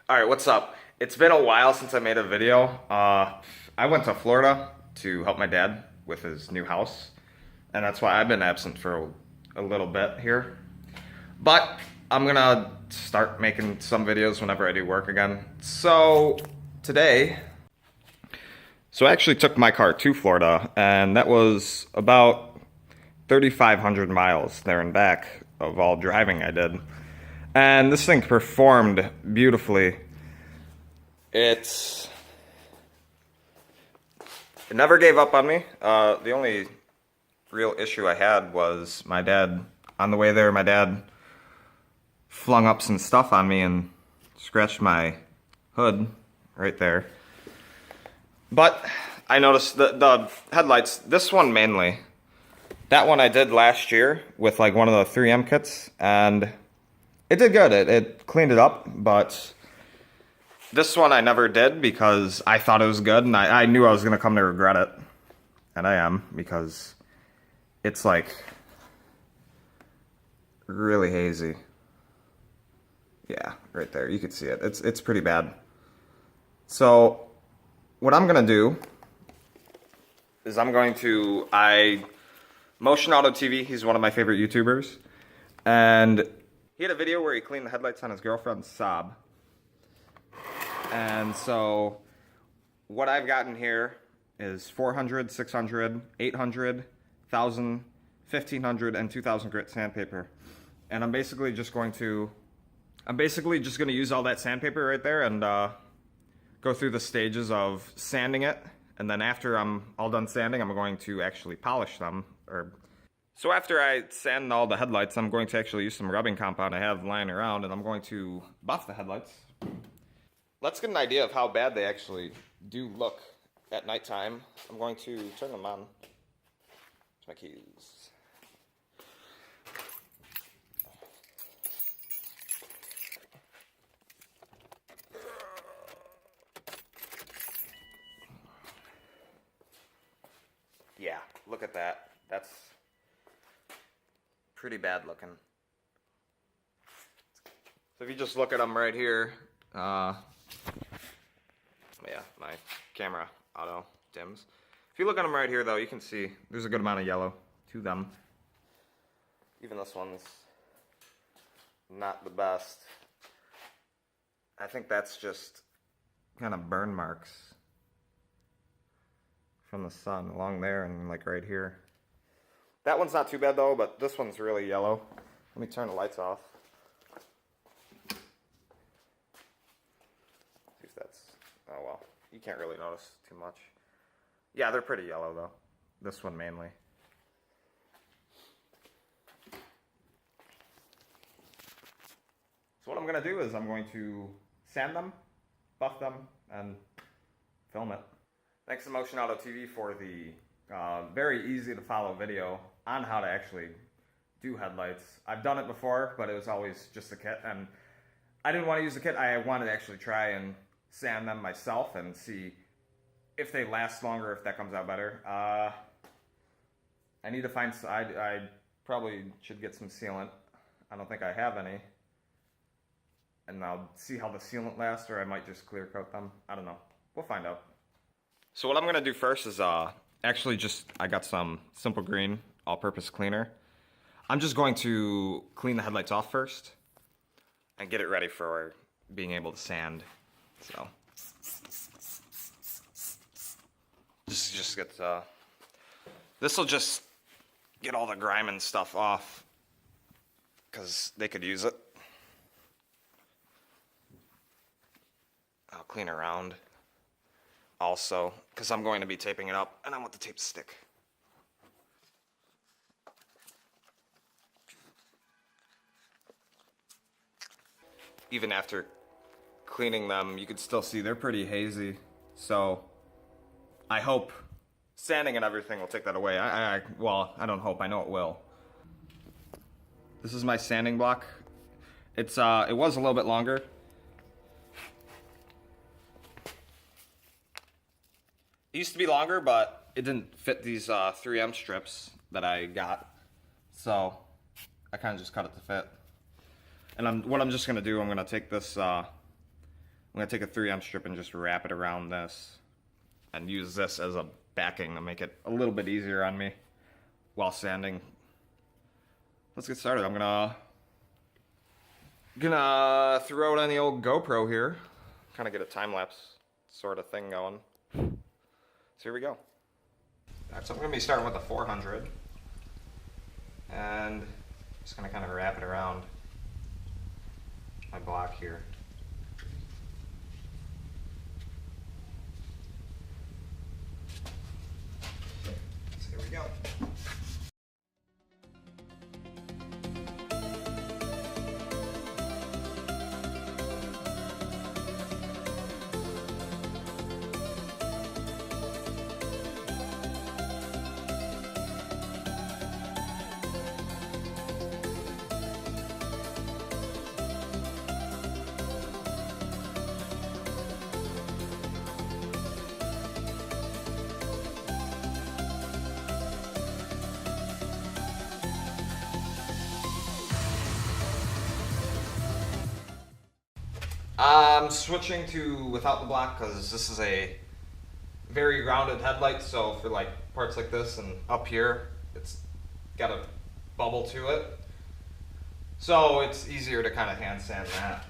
Alright, what's up? It's been a while since I made a video. I went to Florida to help my dad with his new house, and that's why I've been absent for a little bit here. But I'm gonna start making some videos whenever I do work again. So, today, I actually took my car to Florida, and that was about 3,500 miles there and back of all driving I did. And this thing performed beautifully. It never gave up on me. The only real issue I had was my dad. On the way there, my dad flung up some stuff on me and scratched my hood right there. But I noticed the headlights, this one mainly, that one I did last year with like one of the 3M kits, and it did good. It cleaned it up, but this one I never did because I thought it was good, and I knew I was going to come to regret it. And I am, because it's like really hazy. Yeah, right there. You can see it. It's pretty bad. So what I'm going to do is Motion Auto TV, he's one of my favorite YouTubers, and he had a video where he cleaned the headlights on his girlfriend's Saab. And so what I've gotten here is 400, 600, 800, 1,000, 1,500, and 2,000 grit sandpaper. And I'm basically just going to use all that sandpaper right there and go through the stages of sanding it. And then after I'm all done sanding, I'm going to actually polish them. So after I sand all the headlights, I'm going to actually use some rubbing compound I have lying around, and I'm going to buff the headlights. Let's get an idea of how bad they actually do look at nighttime. I'm going to turn them on. Here's my keys. Yeah, look at that. That's pretty bad looking. So if you just look at them right here, yeah, my camera auto dims. If you look at them right here though, you can see there's a good amount of yellow to them. Even this one's not the best. I think that's just kind of burn marks from the sun along there and like right here. That one's not too bad though, but this one's really yellow. Let me turn the lights off. See if that's, oh well, you can't really notice too much. Yeah, they're pretty yellow though. This one mainly. So what I'm gonna do is I'm going to sand them, buff them, and film it. Thanks to Motion Auto TV for the very easy to follow video on how to actually do headlights. I've done it before, but it was always just a kit, and I didn't want to use the kit. I wanted to actually try and sand them myself and see if they last longer, if that comes out better. I need to find, I probably should get some sealant. I don't think I have any. And I'll see how the sealant lasts, or I might just clear coat them. I don't know. We'll find out. So what I'm going to do first is actually I got some Simple Green all-purpose cleaner. I'm just going to clean the headlights off first and get it ready for being able to sand. So this will just get all the grime and stuff off because they could use it. I'll clean around also, because I'm going to be taping it up, and I want the tape to stick. Even after cleaning them, you can still see they're pretty hazy, so I hope sanding and everything will take that away. Well, I don't hope, I know it will. This is my sanding block. It was a little bit longer. It used to be longer, but it didn't fit these 3M strips that I got, so I kind of just cut it to fit. And what I'm just going to do, I'm going to take this I'm going to take a 3M strip and just wrap it around this and use this as a backing to make it a little bit easier on me while sanding. Let's get started. I'm gonna throw it on the old GoPro here, kind of get a time-lapse sort of thing going. So here we go. Alright, so I'm gonna be starting with the 400, and just gonna kind of wrap it around my block here. So here we go. I'm switching to without the block because this is a very rounded headlight, so for like parts like this and up here, it's got a bubble to it. So it's easier to kind of hand sand that.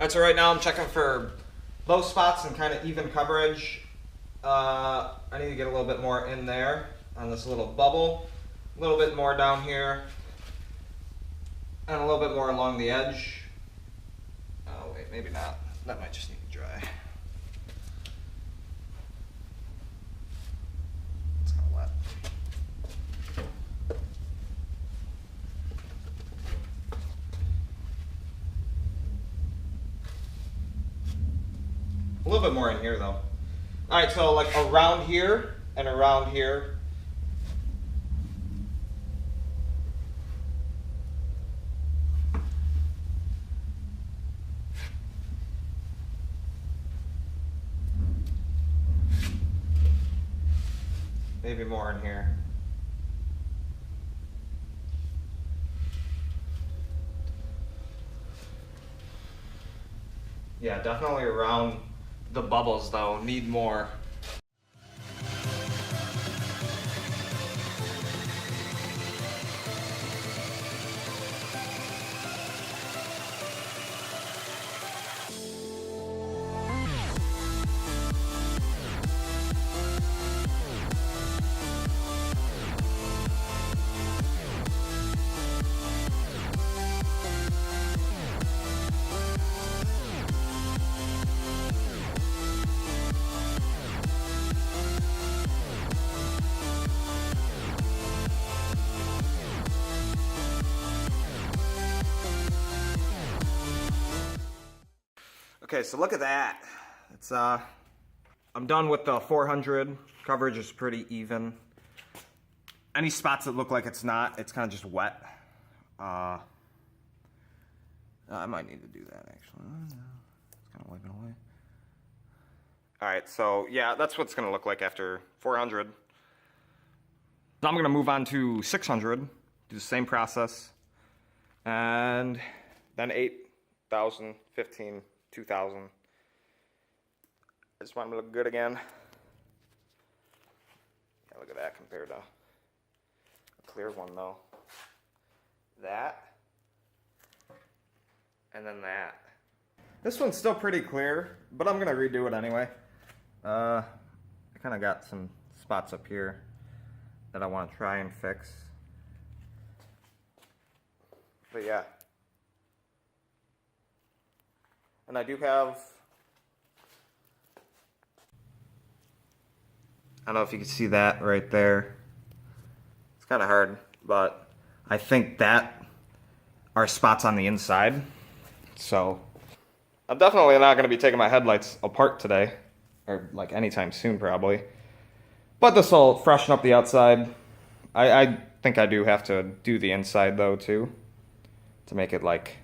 Alright, so right now I'm checking for low spots and kind of even coverage. I need to get a little bit more in there on this little bubble, a little bit more down here, and a little bit more along the edge. Oh wait, maybe not. That might just need to dry. It's kind of wet. A little bit more in here though. Alright, so like around here and around here. Maybe more in here. Yeah, definitely around the bubbles though, need more. Okay, so look at that. It's I'm done with the 400. Coverage is pretty even. Any spots that look like it's not, it's kind of just wet. I might need to do that actually. It's kind of wiping away. All right, so yeah, that's what it's gonna look like after 400. Now I'm gonna move on to 600, do the same process, and then 8,000, 15, 2,000. I just want them to look good again. Yeah, look at that compared to a clear one though. That, and then that. This one's still pretty clear, but I'm gonna redo it anyway. I kind of got some spots up here that I want to try and fix. But yeah. And I do have I don't know if you can see that right there. It's kind of hard, but I think that are spots on the inside. So I'm definitely not going to be taking my headlights apart today, or like anytime soon probably. But this will freshen up the outside. I think I do have to do the inside though too, to make it like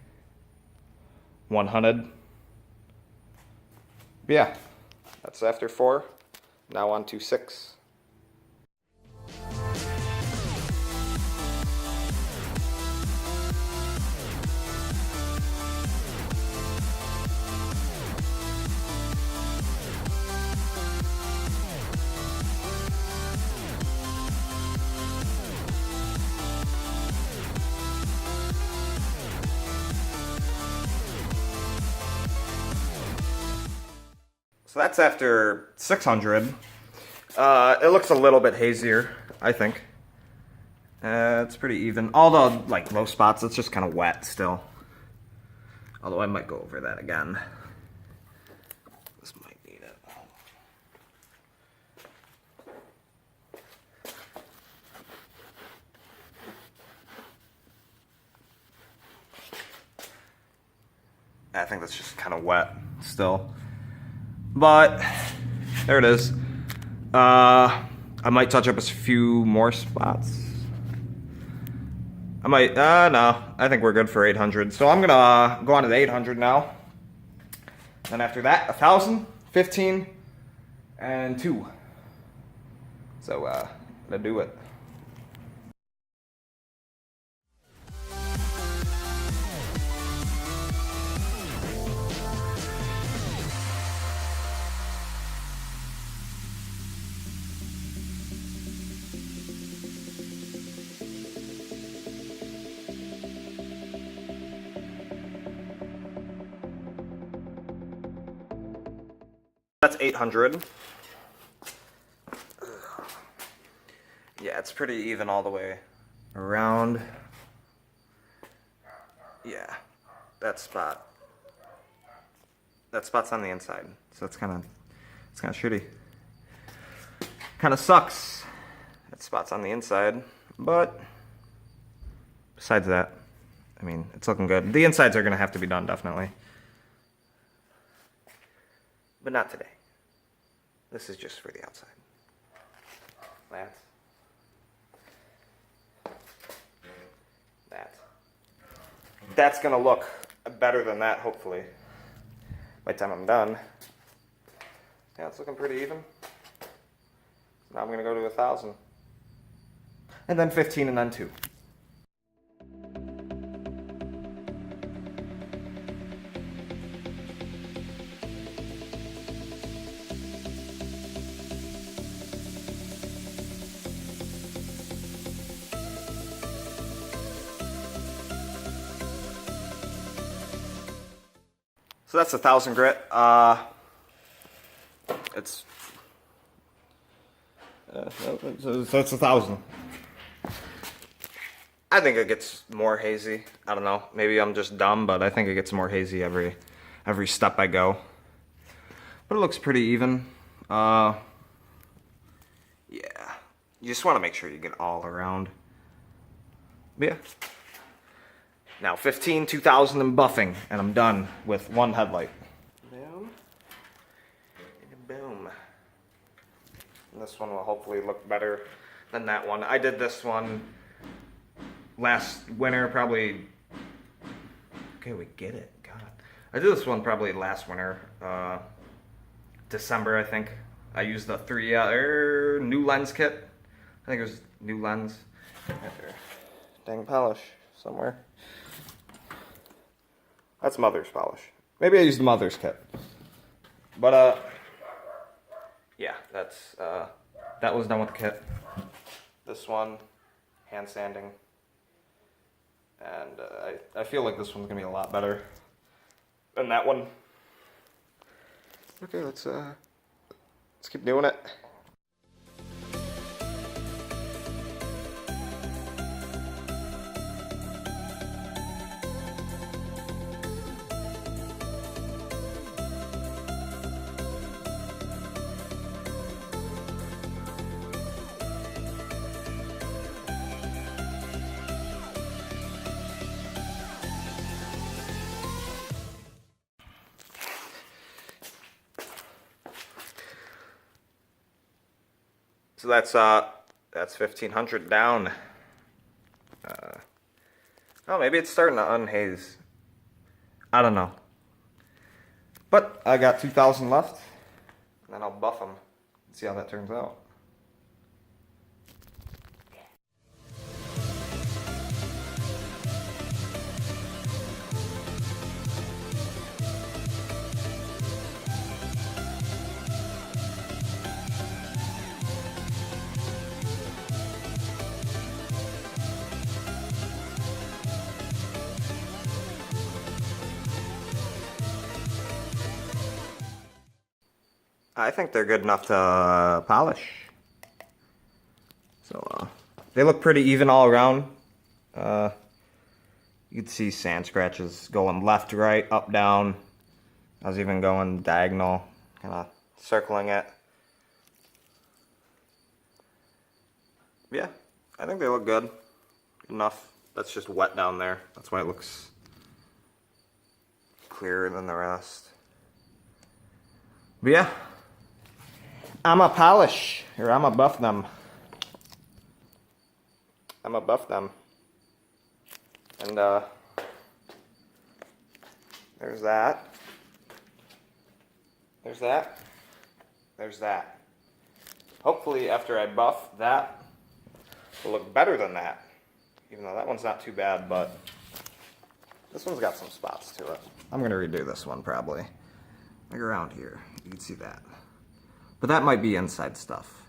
100. But yeah, that's after 4. Now on to 6. So that's after 600. It looks a little bit hazier, I think. It's pretty even. All the like low spots, it's just kind of wet still. Although I might go over that again. This might need it. I think that's just kind of wet still. But there it is. I might touch up a few more spots. I might, no, I think we're good for 800. So I'm gonna go on to the 800 now. And after that, 1,000, 15, and 2. So, let's do it. That's 800. Yeah, it's pretty even all the way around. Yeah, that spot's on the inside, so it's kind of shitty. Kind of sucks. That spot's on the inside, but besides that, I mean, it's looking good. The insides are gonna have to be done definitely. But not today. This is just for the outside. That's gonna look better than that, hopefully, by the time I'm done. Yeah, it's looking pretty even. Now I'm gonna go to 1,000. And then 15 and then 2. So that's 1,000 grit. That's 1,000. I think it gets more hazy. I don't know. Maybe I'm just dumb, but I think it gets more hazy every step I go. But it looks pretty even. Yeah. You just want to make sure you get all around. But yeah. Now 15, 2,000 and buffing, and I'm done with one headlight. Boom. And boom. And this one will hopefully look better than that one. I did this one last winter, probably. Okay, we get it. God. I did this one probably last winter. December, I think. I used the 3 new lens kit. I think it was new lens. Dang polish somewhere. That's mother's polish. Maybe I used the mother's kit. But yeah, that's that was done with the kit. This one, hand sanding, and I feel like this one's gonna be a lot better than that one. Okay, let's keep doing it. So that's 1,500 down. Oh, maybe it's starting to unhaze. I don't know. But I got 2,000 left, and then I'll buff them and see how that turns out. I think they're good enough to polish. So they look pretty even all around. You can see sand scratches going left, right, up, down. I was even going diagonal, kind of circling it. Yeah, I think they look good. Good enough. That's just wet down there. That's why it looks clearer than the rest. But yeah, I'm a polish, or I'm a buff them. I'm a buff them. And there's that. There's that. There's that. Hopefully after I buff that, it'll look better than that. Even though that one's not too bad, but this one's got some spots to it. I'm gonna redo this one probably. Like around here, you can see that. But that might be inside stuff.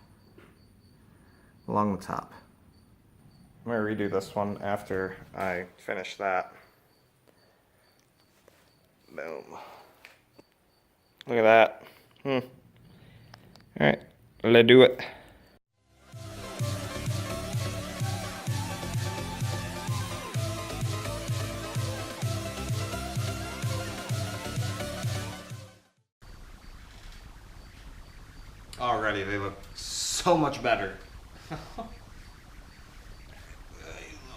Along the top. I'm gonna redo this one after I finish that. Boom. Look at that. Alright, let's do it. Already, they look so much better. A little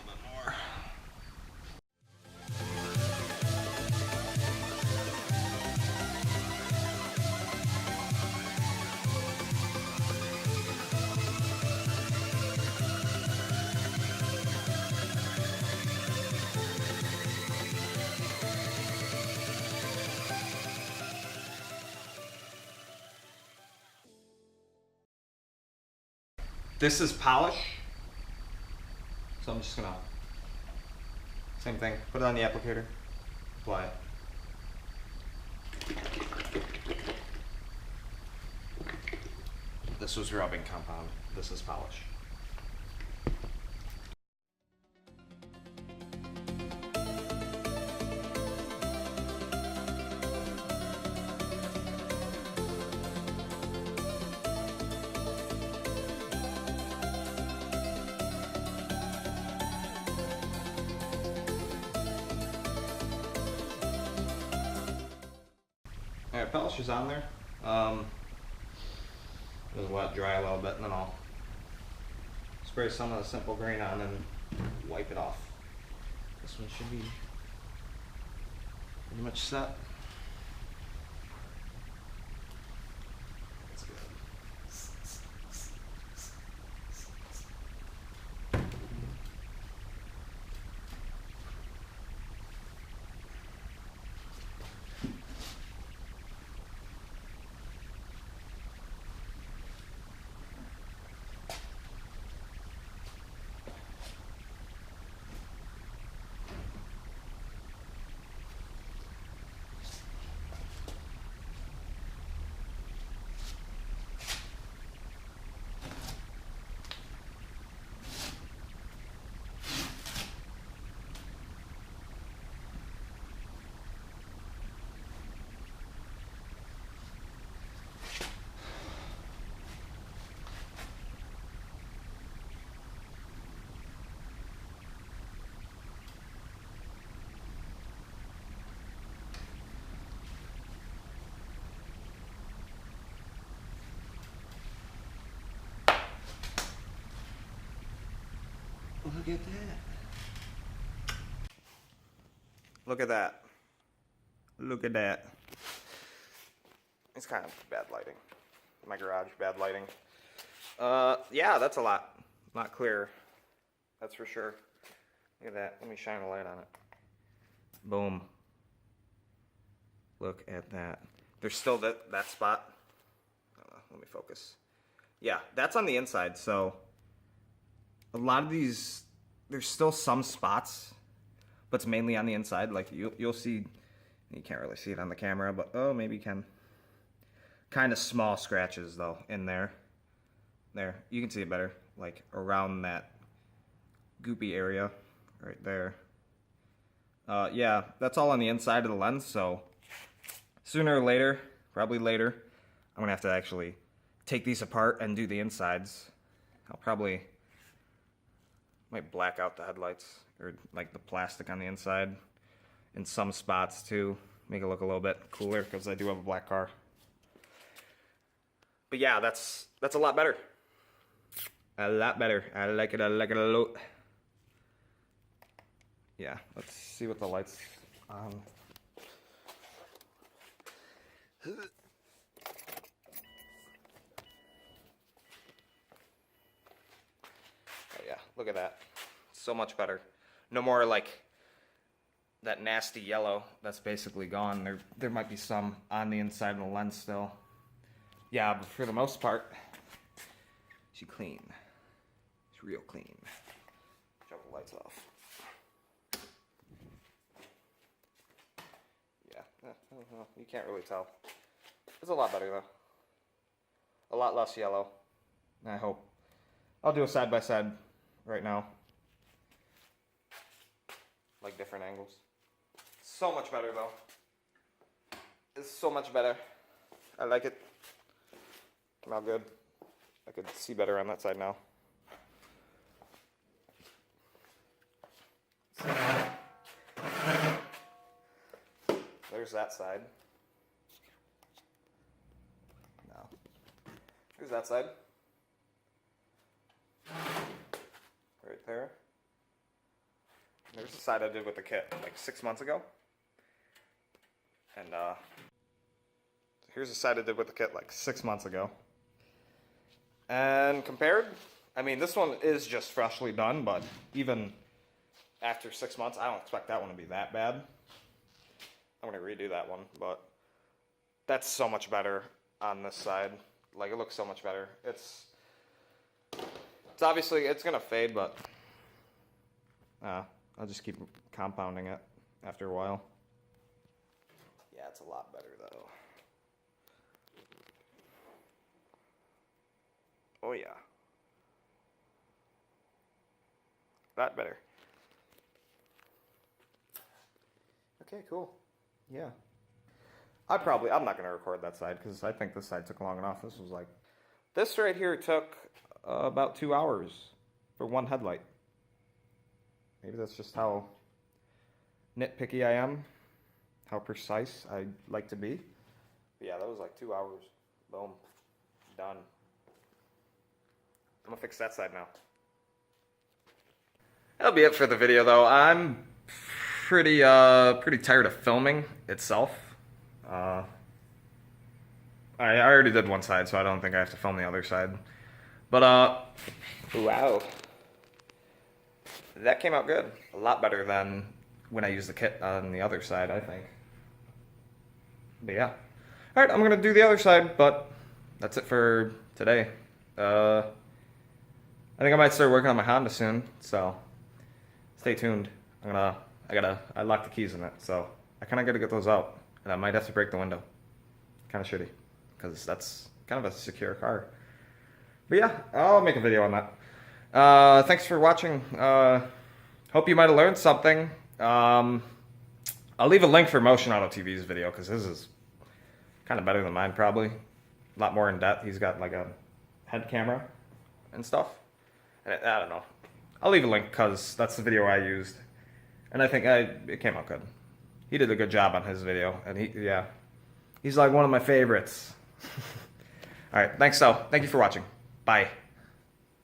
bit more. This is polish, so I'm just gonna, same thing, put it on the applicator, apply it. This was rubbing compound, this is polish. Alright, polish is on there. Just let it dry a little bit and then I'll spray some of the simple green on and wipe it off. This one should be pretty much set. That's good. Look at that. Look at that. Look at that. It's kind of bad lighting. My garage, bad lighting. Yeah, that's a lot clearer. That's for sure. Look at that. Let me shine a light on it. Boom. Look at that. There's still that spot. Let me focus. Yeah, that's on the inside, so a lot of these, there's still some spots, but it's mainly on the inside. Like you'll see, you can't really see it on the camera, but oh, maybe you can. Kind of small scratches though in there. There, you can see it better, like around that goopy area right there. Yeah, that's all on the inside of the lens, so sooner or later, probably later, I'm gonna have to actually take these apart and do the insides. I'll probably might black out the headlights or like the plastic on the inside in some spots too, make it look a little bit cooler because I do have a black car. But yeah, that's a lot better. A lot better. I like it a lot. Yeah, let's see what the lights on. Oh yeah, look at that. So much better. No more like that nasty yellow. That's basically gone. There might be some on the inside of the lens still. Yeah, but for the most part, she's clean. It's real clean. Shut the lights off. Yeah, you can't really tell. It's a lot better though. A lot less yellow, I hope. I'll do a side-by-side right now. Like different angles. So much better though. It's so much better. I like it. Came out good. I could see better on that side now. There's that side. Now, here's that side. Right there. There's the side I did with the kit like 6 months ago. And here's the side I did with the kit like 6 months ago. And compared, I mean, this one is just freshly done, but even after 6 months, I don't expect that one to be that bad. I'm gonna redo that one, but that's so much better on this side. Like, it looks so much better. It's obviously, it's gonna fade, but I'll just keep compounding it after a while. Yeah, it's a lot better though. Oh yeah. That better. Okay, cool. Yeah. I'm not going to record that side because I think this side took long enough. This right here took about 2 hours for one headlight. Maybe that's just how nitpicky I am, how precise I like to be. But yeah, that was like 2 hours. Boom. Done. I'm going to fix that side now. That'll be it for the video though. I'm pretty tired of filming itself. I already did one side, so I don't think I have to film the other side. But wow, that came out good. A lot better than when I used the kit on the other side, I think. But yeah, all right, I'm gonna do the other side, but that's it for today. I think I might start working on my Honda soon, so stay tuned. I locked the keys in it, so I kind of got to get those out, and I might have to break the window. Kind of shitty, because that's kind of a secure car. But yeah, I'll make a video on that. Thanks for watching. Hope you might have learned something. I'll leave a link for Motion Auto TV's video, because his is kind of better than mine, probably. A lot more in depth. He's got like a head camera and stuff. And I don't know. I'll leave a link, because that's the video I used. And I think it came out good. He did a good job on his video, and he's like one of my favorites. All right, thanks, so. Thank you for watching. Bye.